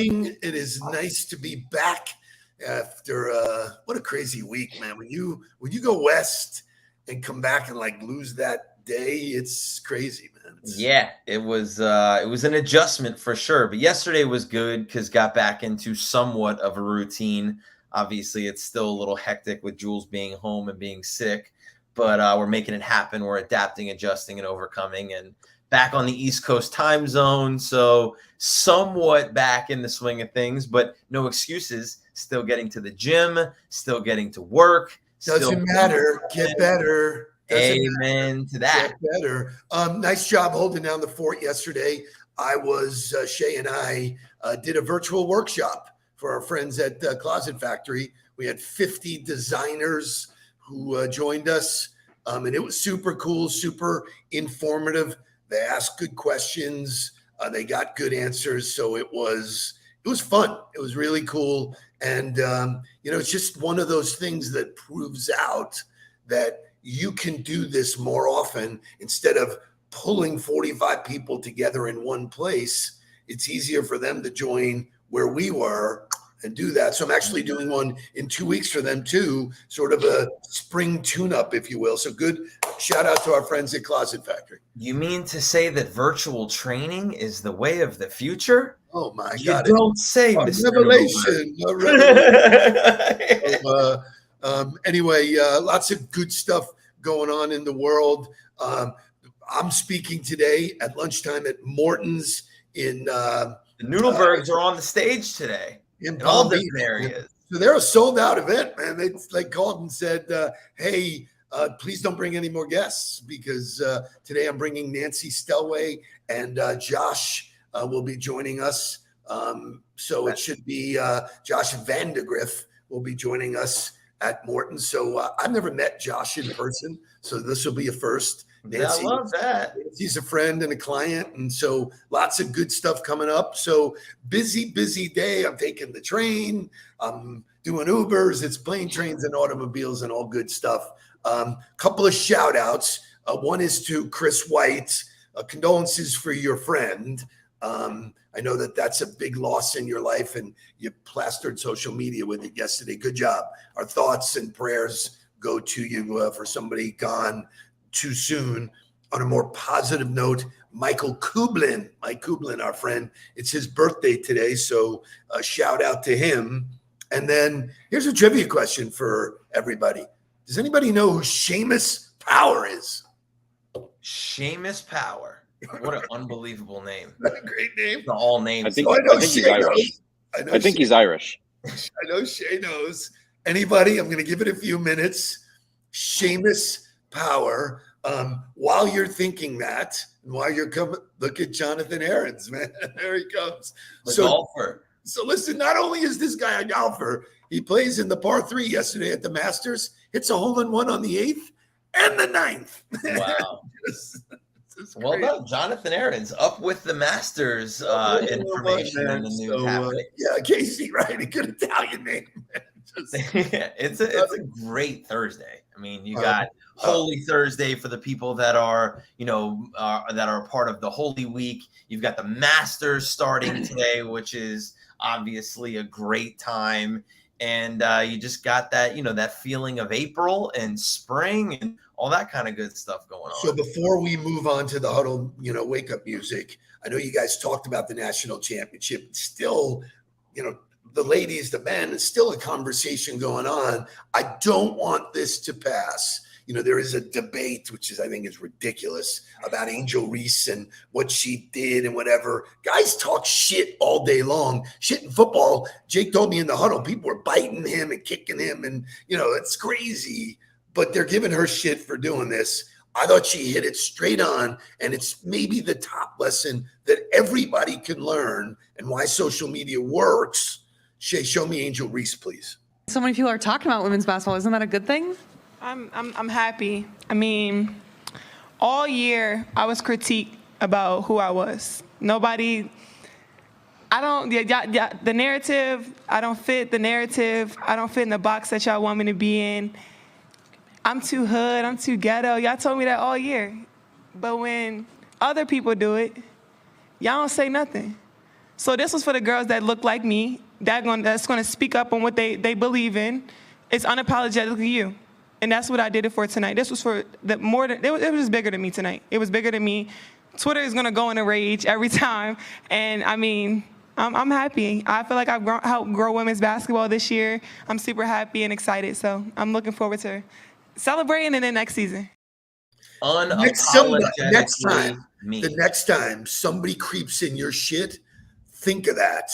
morning. It is nice to be back after what a crazy week, man. When you go west and come back and like lose that day, it's crazy, man. Yeah, it was an adjustment for sure. But yesterday was good because got back into somewhat of a routine. Obviously, it's still a little hectic with Jules being home and being sick, but we're making it happen. We're adapting, adjusting, and overcoming, and back on the East Coast time zone. So somewhat back in the swing of things, but no excuses. Still getting to the gym, still getting to work. Doesn't matter. Get better. Amen to that. Get better. Nice job holding down the fort yesterday. Shay and I did a virtual workshop for our friends at Closet Factory. We had 50 designers who joined us, and it was super cool, super informative. They asked good questions. They got good answers. So it was fun. It was really cool. And, it's just one of those things that proves out that you can do this more often instead of pulling 45 people together in one place. It's easier for them to join where we were and do that. So I'm actually doing one in 2 weeks for them too, sort of a spring tune-up, if you will. So good shout out to our friends at Closet Factory. You mean to say that virtual training is the way of the future? Oh my God. You don't say, Mr. Revelation. Anyway, lots of good stuff going on in the world. I'm speaking today at lunchtime at Morton's in the Nudelbergs are on the stage today in all Palm Beach different areas. So they're a sold out event, man. They called and said, hey, please don't bring any more guests because today I'm bringing Nancy Stelway and Josh will be joining us. So it should be Josh Vandegrift will be joining us at Morton. So I've never met Josh in person, so this will be a first. Nancy, I love that. He's a friend and a client, and so lots of good stuff coming up. So busy day. I'm taking the train. I'm doing Ubers. It's plane, trains, and automobiles and all good stuff. Couple of shout outs. One is to Chris White. Condolences for your friend. I know that's a big loss in your life, and you plastered social media with it yesterday. Good job. Our thoughts and prayers go to you for somebody gone too soon. On a more positive note, Mike Kublin, our friend, it's his birthday today, so a shout out to him. And then here's a trivia question for everybody. Does anybody know who Seamus Power is? Seamus Power. What an unbelievable name. That's a great name. All names. I think he's Irish. I think he's Irish. I know Shay knows. Anybody? I'm going to give it a few minutes. Seamus Power. While you're thinking that, and while you're coming, look at Jonathan Aarons, man. There he comes. Golfer. So listen, not only is this guy a golfer, he plays in the par 3 yesterday at the Masters, hits a hole-in-one on the 8th and the 9th. Wow. Well done, Jonathan Aarons, up with the Masters information and the news happening. Yeah, Casey, right? A good Italian name. It's a great Thursday. I mean, you got Holy Thursday for the people that are, that are part of the Holy Week. You've got the Masters starting today, which is obviously a great time. And you just got that, that feeling of April and spring and all that kind of good stuff going on. So before we move on to the Huddle, wake up music, I know you guys talked about the national championship. It's still, the ladies, the men, it's still a conversation going on. I don't want this to pass. There is a debate, which I think is ridiculous, about Angel Reese and what she did and whatever. Guys talk shit all day long. Shit in football. Jake told me in the Huddle, people were biting him and kicking him, and it's crazy. But they're giving her shit for doing this. I thought she hit it straight on, and it's maybe the top lesson that everybody can learn and why social media works. Shay, show me Angel Reese, please. So many people are talking about women's basketball. Isn't that a good thing? I'm happy. I mean, all year I was critiqued about who I was. The narrative, I don't fit the narrative. I don't fit in the box that y'all want me to be in. I'm too hood, I'm too ghetto. Y'all told me that all year. But when other people do it, y'all don't say nothing. So this was for the girls that look like me, that's going to speak up on what they believe in. It's unapologetically you. And that's what I did it for tonight. This was for it was just bigger than me tonight. It was bigger than me. Twitter is going to go in a rage every time. And I mean, I'm happy. I feel like I've helped grow women's basketball this year. I'm super happy and excited. So I'm looking forward to celebrating in the next season. Unapologetically me. The next time somebody creeps in your shit, think of that.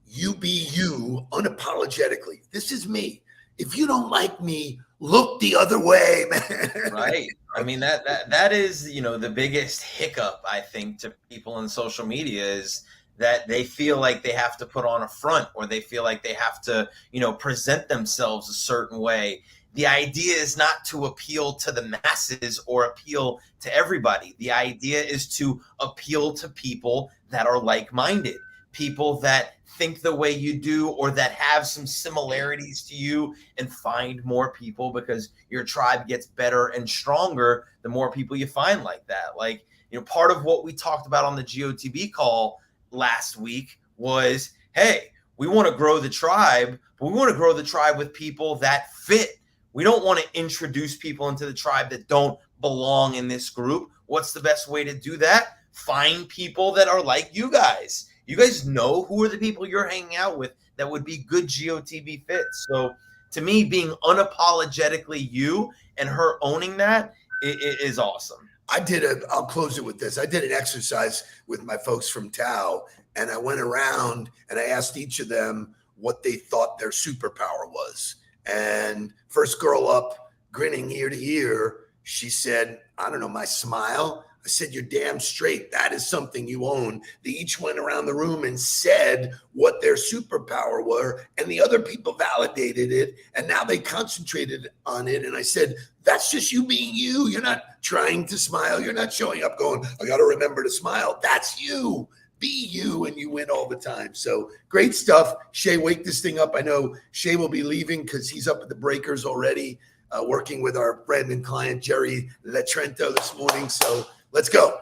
You be you unapologetically. This is me. If you don't like me, look the other way, man. Right. I mean, that is, the biggest hiccup, I think, to people in social media is that they feel like they have to put on a front, or they feel like they have to, present themselves a certain way. The idea is not to appeal to the masses or appeal to everybody. The idea is to appeal to people that are like-minded, people that think the way you do, or that have some similarities to you, and find more people, because your tribe gets better and stronger the more people you find like that. Like, part of what we talked about on the GOTB call last week was, hey, we want to grow the tribe, but we want to grow the tribe with people that fit. We don't want to introduce people into the tribe that don't belong in this group. What's the best way to do that? Find people that are like you guys. You guys know who are the people you're hanging out with that would be good GOTB fits. So to me, being unapologetically you and her owning that is awesome. I'll close it with this. I did an exercise with my folks from Tao, and I went around and I asked each of them what they thought their superpower was. And first girl up, grinning ear to ear, she said, I don't know, my smile. I said, you're damn straight. That is something you own. They each went around the room and said what their superpower were, and the other people validated it, and now they concentrated on it. And I said, that's just you being you. You're not trying to smile. You're not showing up going, I got to remember to smile. That's you. Be you, and you win all the time. So great stuff. Shay, wake this thing up. I know Shay will be leaving because he's up at the Breakers already, working with our friend and client, Jerry Letrento, this morning. So let's go.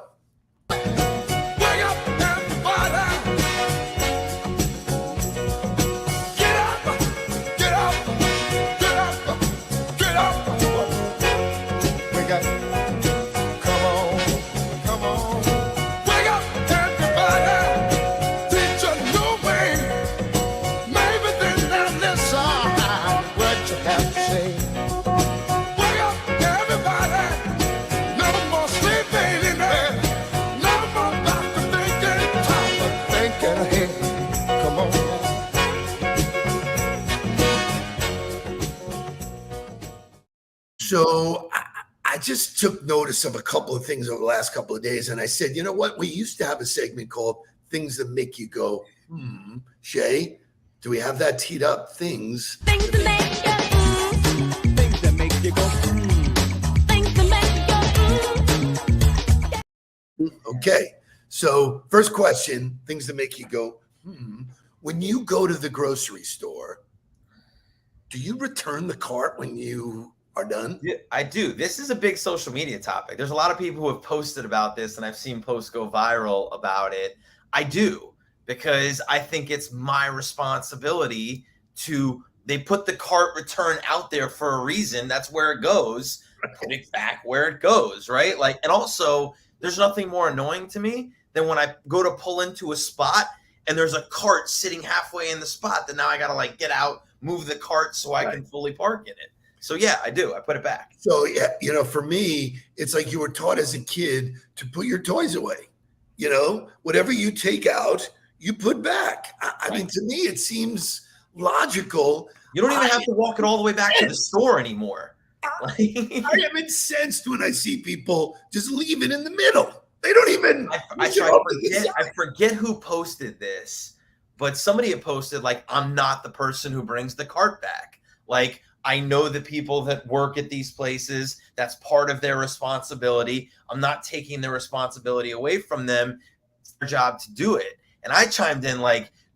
So I just took notice of a couple of things over the last couple of days, and I said, you know what? We used to have a segment called Things That Make You Go, Shay, do we have that teed up? Things that make you go, Things that make you go, Okay, so first question, things that make you go, When you go to the grocery store, do you return the cart when you are done? Yeah, I do. This is a big social media topic. There's a lot of people who have posted about this, and I've seen posts go viral about it. I do, because I think it's my responsibility they put the cart return out there for a reason. That's where it goes. Put it back where it goes, right? Like, and also there's nothing more annoying to me than when I go to pull into a spot and there's a cart sitting halfway in the spot that now I got to get out, move the cart so I can fully park in it. So yeah, I do. I put it back. So yeah, for me, it's like you were taught as a kid to put your toys away. Whatever you take out, you put back. I mean, to me, it seems logical. You don't even have to walk it all the way back to the store anymore. I am incensed when I see people just leave it in the middle. They don't even. I forget who posted this, but somebody had posted I'm not the person who brings the cart back. I know the people that work at these places, that's part of their responsibility. I'm not taking the responsibility away from them. It's their job to do it. And I chimed in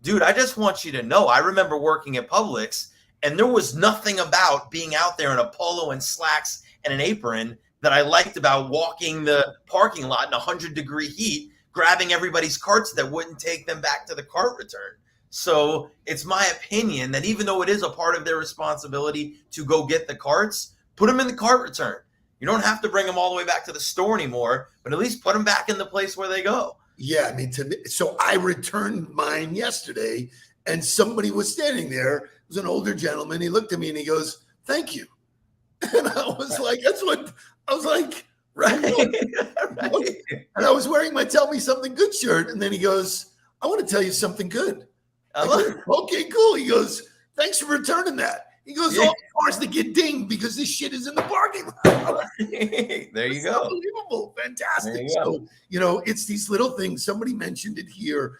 dude, I just want you to know, I remember working at Publix, and there was nothing about being out there in a polo and slacks and an apron that I liked about walking the parking lot in 100-degree heat, grabbing everybody's carts that wouldn't take them back to the cart return. So it's my opinion that even though it is a part of their responsibility to go get the carts, put them in the cart return. You don't have to bring them all the way back to the store anymore, but at least put them back in the place where they go. Yeah, I mean, so I returned mine yesterday, and somebody was standing there. It was an older gentleman. He looked at me and he goes, "Thank you." And I was like, right. Right. And I was wearing my "Tell Me Something Good" shirt, and then he goes, "I want to tell you something good." I go, "Okay, cool." He goes, "Thanks for returning that." He goes, "All cars that get dinged because this shit is in the parking lot." There you go. Unbelievable. Fantastic. So, it's these little things. Somebody mentioned it here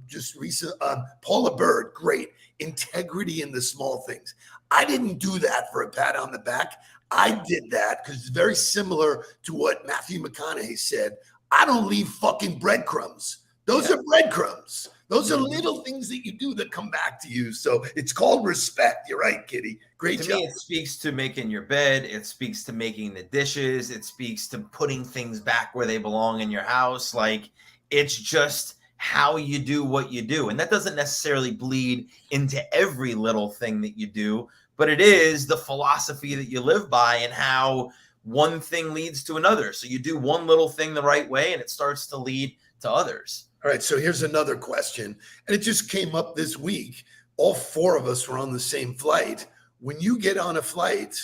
just recent. Paula Bird, great. Integrity in the small things. I didn't do that for a pat on the back. I did that because it's very similar to what Matthew McConaughey said. I don't leave fucking breadcrumbs. Those are breadcrumbs. Those are little things that you do that come back to you. So it's called respect. You're right, Kitty. Great job. To me, it speaks to making your bed. It speaks to making the dishes. It speaks to putting things back where they belong in your house. Like, it's just how you do what you do. And that doesn't necessarily bleed into every little thing that you do, but it is the philosophy that you live by and how one thing leads to another. So you do one little thing the right way and it starts to lead to others. All right, so here's another question, and it just came up this week. All four of us were on the same flight. When you get on a flight,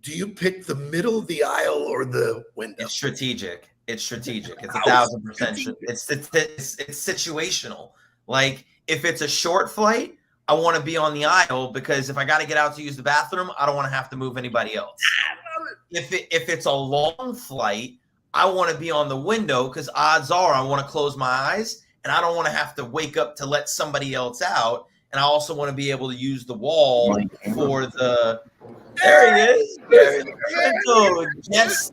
do you pick the middle of the aisle or the window? It's strategic. It's 1,000%. It's situational. Like, if it's a short flight, I want to be on the aisle because if I got to get out to use the bathroom, I don't want to have to move anybody else. If it's a long flight, I want to be on the window because odds are I want to close my eyes and I don't want to have to wake up to let somebody else out. And I also want to be able to use the wall for the. There he is. Yes.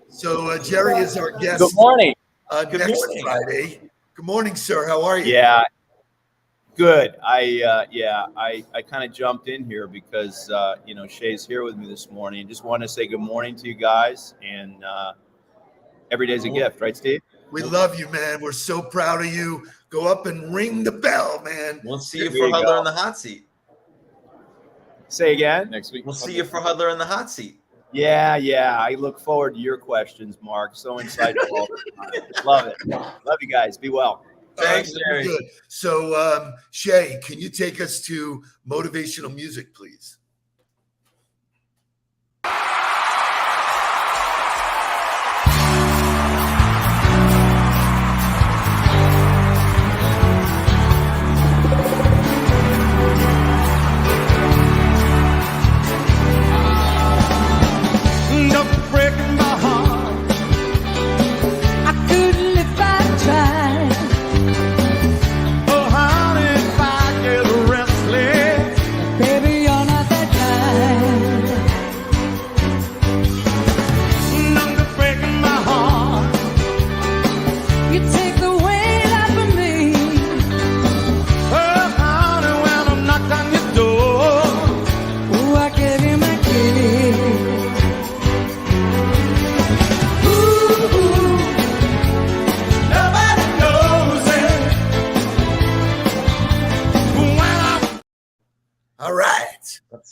So Jerry is our guest. Good morning. Next Friday. Good morning, sir. How are you? Yeah. Good. I kind of jumped in here because Shay's here with me this morning. Just want to say good morning to you guys, and every day's a gift, right, Steve? We love you, man. We're so proud of you. Go up and ring the bell, man. We'll see you for Huddler in the hot seat. Say again? Next week. We'll see you for Huddler in the hot seat. Yeah. I look forward to your questions, Mark. So insightful. Love it. Love you guys. Be well. Thanks, Jerry. Good. So, Shay, can you take us to motivational music, please?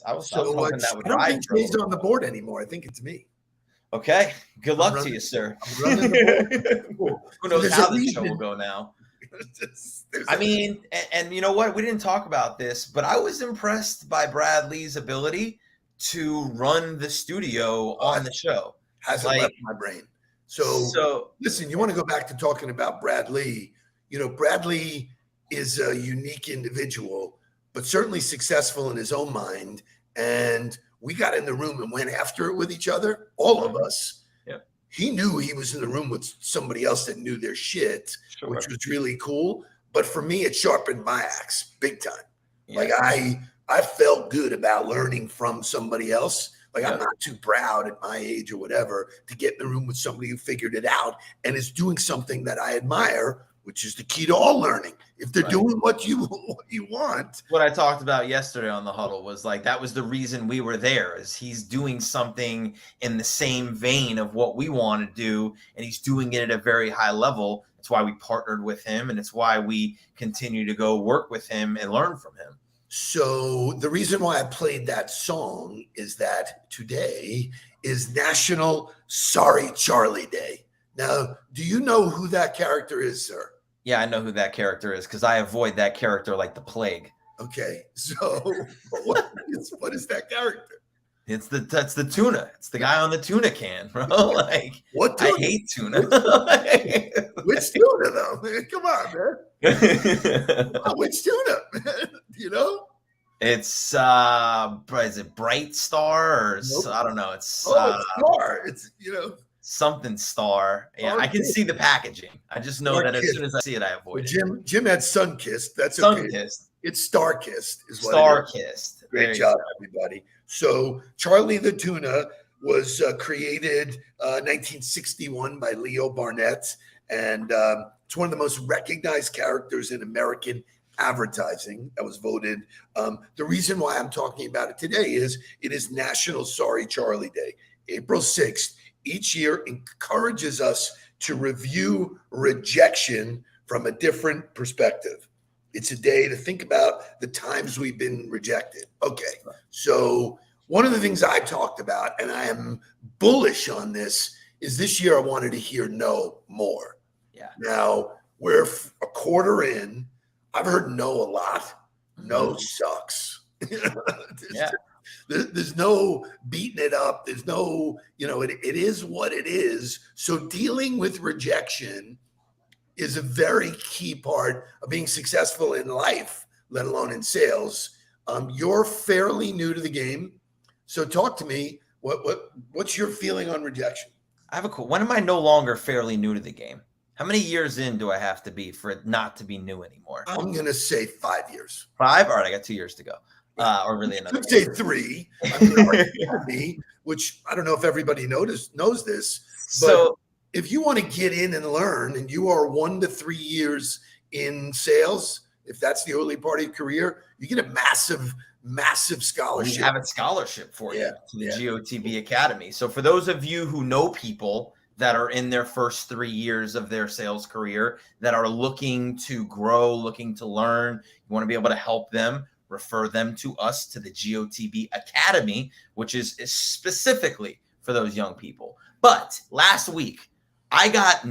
I was hoping that would I don't ride. think Jay's on the board anymore. I think it's me. Okay. Good luck to you, sir. Running the board. Cool. Who knows There's how a this show reason. will go now? There's I mean, and you know what? We didn't talk about this, but I was impressed by Brad Lee's ability to run the studio on the show. hasn't left my brain. So listen, you want to go back to talking about Brad Lee. Brad Lee is a unique individual, but certainly successful in his own mind. And we got in the room and went after it with each other, all of us. Yeah. He knew he was in the room with somebody else that knew their shit, which was really cool. But for me, it sharpened my axe big time. Yeah. Like I felt good about learning from somebody else. Like I'm not too proud at my age or whatever to get in the room with somebody who figured it out and is doing something that I admire, which is the key to all learning. If they're Right. doing what you want. What I talked about yesterday on the huddle was like, that was the reason we were there, is he's doing something in the same vein of what we want to do, and he's doing it at a very high level. That's why we partnered with him, and it's why we continue to go work with him and learn from him. So the reason why I played that song is that today is National Sorry Charlie Day. Now, do you know who that character is, sir? Yeah, I know who that character is because I avoid that character like the plague. Okay, so what is that character? That's the tuna. It's the guy on the tuna can, bro. Like, What tuna? I hate tuna. Which tuna, though? Come on, man. Which tuna, man? You know? It's is it Bright Star or Nope. I don't know. It's Star. It's something Star. Yeah, I can see the packaging. I just know that as soon as I see it, I avoid it. Jim had Sunkissed. That's okay. Sunkissed. It's Starkissed is what Starkissed. Great job, everybody. So Charlie the Tuna was created 1961 by Leo Barnett, and it's one of the most recognized characters in American advertising. That was voted. The reason why I'm talking about it today is it is National Sorry Charlie Day. April 6th each year encourages us to review rejection from a different perspective. It's a day to think about the times we've been rejected. Okay, so one of the things I talked about, and I am bullish on this year I wanted to hear no more. Yeah. Now, we're a quarter in. I've heard no a lot. No sucks. There's no beating it up. There's no, it is what it is. So dealing with rejection is a very key part of being successful in life, let alone in sales. You're fairly new to the game. So talk to me. What's your feeling on rejection? I have when am I no longer fairly new to the game? How many years in do I have to be for it not to be new anymore? I'm going to say 5 years. 5? All right, I got 2 years to go. Or really another. I'd say 3. Which I don't know if everybody knows this. But So if you want to get in and learn, and you are 1 to 3 years in sales, if that's the early part of your career, you get a massive we scholarship. have a scholarship for you to the Yeah. GOTB Academy. So for those of you who know people that are in their first 3 years of their sales career that are looking to grow, looking to learn, you want to be able to help them, refer them to us, to the GOTB Academy, which is specifically for those young people. But last week, I got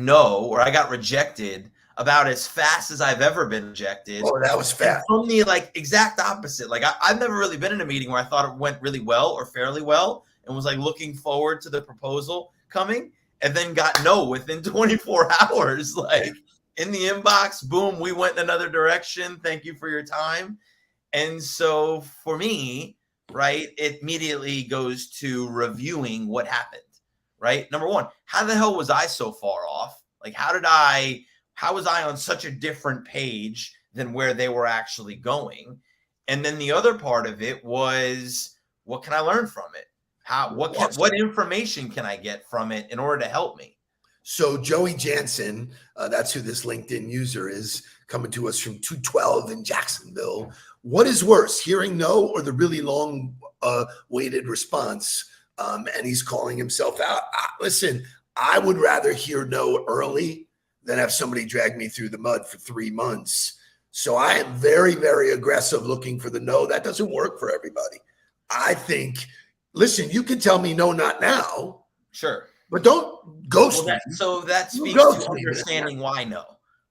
rejected about as fast as I've ever been rejected. Oh, that was fast. And from the exact opposite. I've never really been in a meeting where I thought it went really well or fairly well and was looking forward to the proposal coming, and then got no within 24 hours. In the inbox, boom, we went in another direction. Thank you for your time. And so for me, right, it immediately goes to reviewing what happened, right? Number one, how the hell was I so far off? How was I on such a different page than where they were actually going? And then the other part of it was, what can I learn from it? What information can I get from it in order to help me? So Joey Jansen, that's who this LinkedIn user is, coming to us from 212 in Jacksonville. What is worse, hearing no or the really long waited response? And he's calling himself out. Listen, I would rather hear no early than have somebody drag me through the mud for 3 months. So I am very, very aggressive looking for the no. That doesn't work for everybody. I think, listen, you can tell me no, not now. Sure. But don't ghost me. So that speaks ghost to me, understanding why no,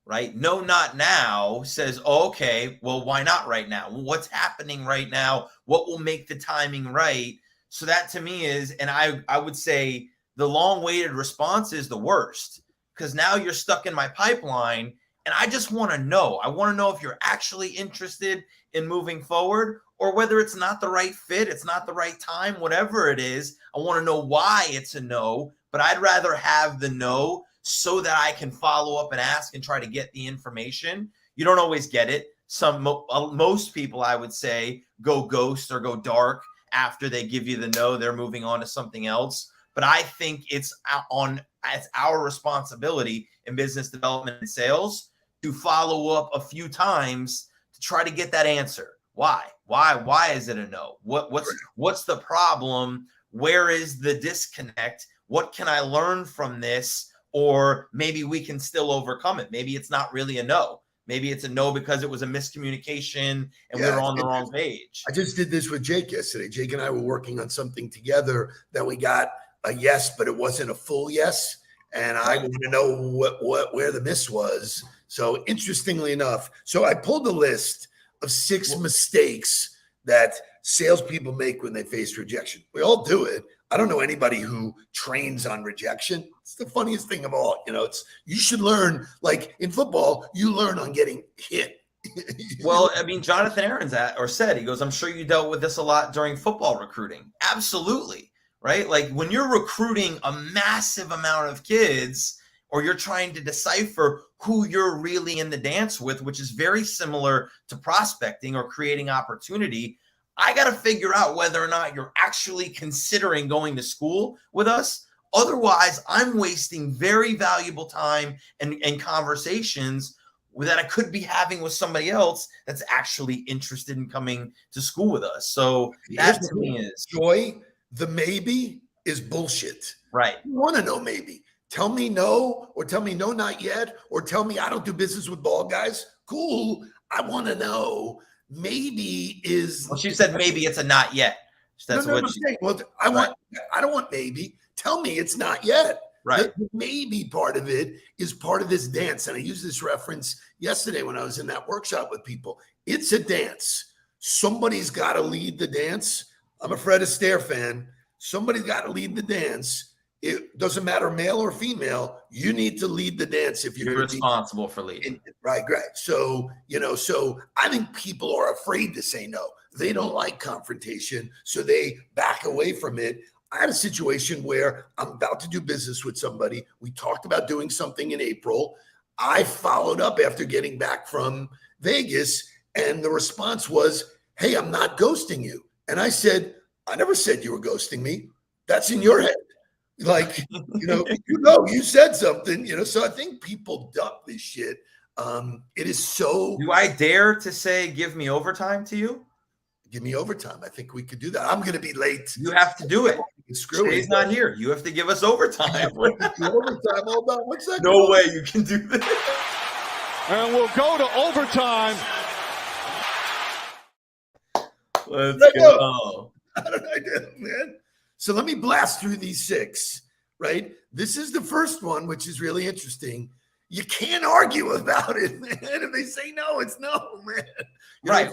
right? No, not now says, oh, okay, well, why not right now? What's happening right now? What will make the timing right? So that to me is, and I would say the long-waited response is the worst, because now you're stuck in my pipeline, and I just want to know. I want to know if you're actually interested in moving forward, or whether it's not the right fit, it's not the right time, whatever it is. I want to know why it's a no, but I'd rather have the no so that I can follow up and ask and try to get the information. You don't always get it. Most people, I would say, go ghost or go dark after they give you the no. They're moving on to something else. But I think it's our responsibility in business development and sales to follow up a few times to try to get that answer. Why is it a no? What's the problem? Where is the disconnect? What can I learn from this? Or maybe we can still overcome it. Maybe it's not really a no. Maybe it's a no because it was a miscommunication and we were on the wrong page. I just did this with Jake yesterday. Jake and I were working on something together that we got a yes, but it wasn't a full yes. And I want to know where the miss was. So interestingly enough, so I pulled a list of 6 mistakes that salespeople make when they face rejection. We all do it. I don't know anybody who trains on rejection. It's the funniest thing of all. You should learn, like in football, you learn on getting hit. Well, I mean, Jonathan Aaron's said, he goes, I'm sure you dealt with this a lot during football recruiting. Absolutely. Right? Like when you're recruiting a massive amount of kids, or you're trying to decipher who you're really in the dance with, which is very similar to prospecting or creating opportunity, I got to figure out whether or not you're actually considering going to school with us. Otherwise, I'm wasting very valuable time and conversations that I could be having with somebody else that's actually interested in coming to school with us. So that to me is Joy. The maybe is bullshit. Right. You want to know maybe. Tell me no, or tell me no, not yet, or tell me I don't do business with bald guys. Cool. I want to know. Maybe is. Well, she said maybe it's a not yet. That's no, what she said. Well, I don't want maybe. Tell me it's not yet. Right. The maybe part of it is part of this dance. And I used this reference yesterday when I was in that workshop with people. It's a dance. Somebody's got to lead the dance. I'm a Fred Astaire fan. Somebody's got to lead the dance. It doesn't matter male or female. You need to lead the dance if you're responsible for leading. Right. So, so I think people are afraid to say no. They don't like confrontation, so they back away from it. I had a situation where I'm about to do business with somebody. We talked about doing something in April. I followed up after getting back from Vegas, and the response was, hey, I'm not ghosting you. And I said, I never said you were ghosting me. That's in your head. Like, you said something, so I think people dump this shit. It is so. Do I dare to say, give me overtime to you? Give me overtime. I think we could do that. I'm going to be late. You have to do it. Screw it. He's not here. You have to give us overtime. Overtime. Hold on. What's that? No way you can do that. And we'll go to overtime. Let's go. How did I do, man? So let me blast through these 6, right? This is the first one, which is really interesting. You can't argue about it, man. If they say no, it's no, man. Right.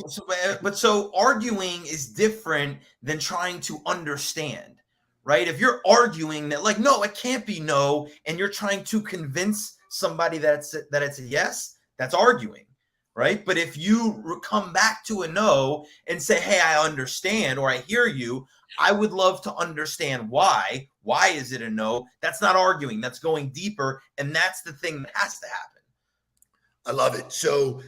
So arguing is different than trying to understand, right? If you're arguing that like, no, it can't be no, and you're trying to convince somebody that it's a yes, that's arguing. Right. But if you come back to a no and say, hey, I understand, or I hear you, I would love to understand why. Why is it a no? That's not arguing. That's going deeper. And that's the thing that has to happen. I love it. So,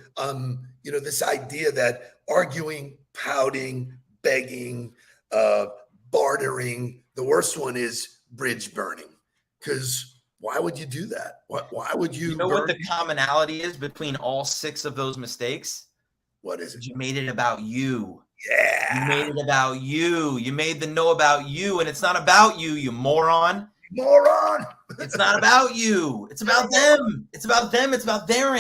this idea that arguing, pouting, begging, bartering, the worst one is bridge burning. Because why would you do that? Why would you? You know what the commonality is between all 6 of those mistakes? What is it? You made it about you. Yeah. You made it about you. You made the no about you, and it's not about you, you moron. Moron. It's not about you. It's about them. It's about them. It's about their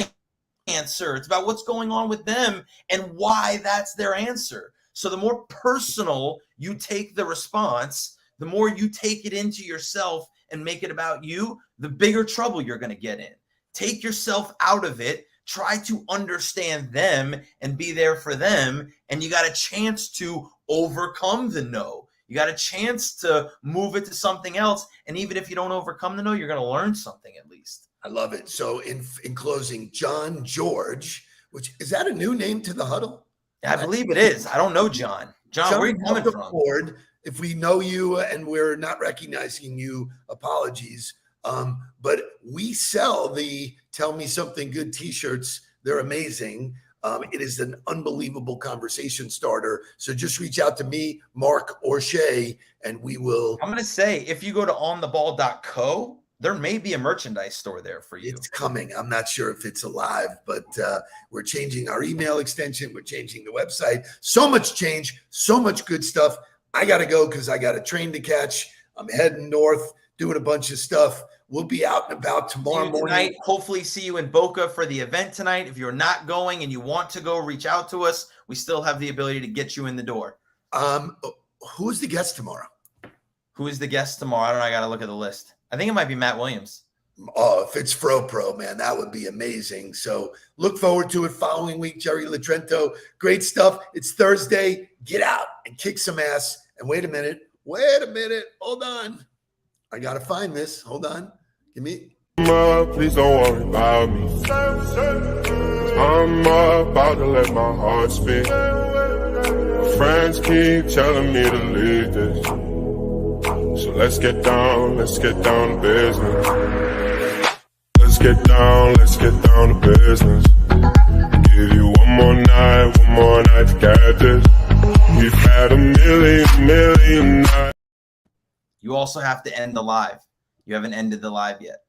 answer. It's about what's going on with them and why that's their answer. So the more personal you take the response, the more you take it into yourself and make it about you, the bigger trouble you're going to get in. Take yourself out of it. Try to understand them and be there for them. And you got a chance to overcome the no. You got a chance to move it to something else. And even if you don't overcome the no, you're going to learn something at least. I love it. So in closing, John George, which is that a new name to the Huddle? I believe it is. I don't know, John. John, where are you coming from? Board. If we know you and we're not recognizing you, apologies. But we sell the Tell Me Something Good t-shirts. They're amazing. It is an unbelievable conversation starter. So just reach out to me, Mark, or Shay, and we will. I'm going to say, if you go to ontheball.co, there may be a merchandise store there for you. It's coming. I'm not sure if it's alive, but we're changing our email extension. We're changing the website. So much change, so much good stuff. I got to go because I got a train to catch. I'm heading north, doing a bunch of stuff. We'll be out and about tomorrow morning. Tonight, hopefully see you in Boca for the event tonight. If you're not going and you want to go, reach out to us. We still have the ability to get you in the door. Who's the guest tomorrow? Who is the guest tomorrow? I don't know. I got to look at the list. I think it might be Matt Williams. Oh, if it's Fro Pro, man, that would be amazing. So look forward to it. Following week, Jerry Latrento. Great stuff. It's Thursday. Get out and kick some ass. And wait a minute. Hold on. I got to find this. Hold on. Give me. Please don't worry about me. I'm about to let my heart speak. My friends keep telling me to leave this. So let's get down to business. Let's get down to business. Give you one more night to get this. We've had a million nights. You also have to end the live. You haven't ended the live yet.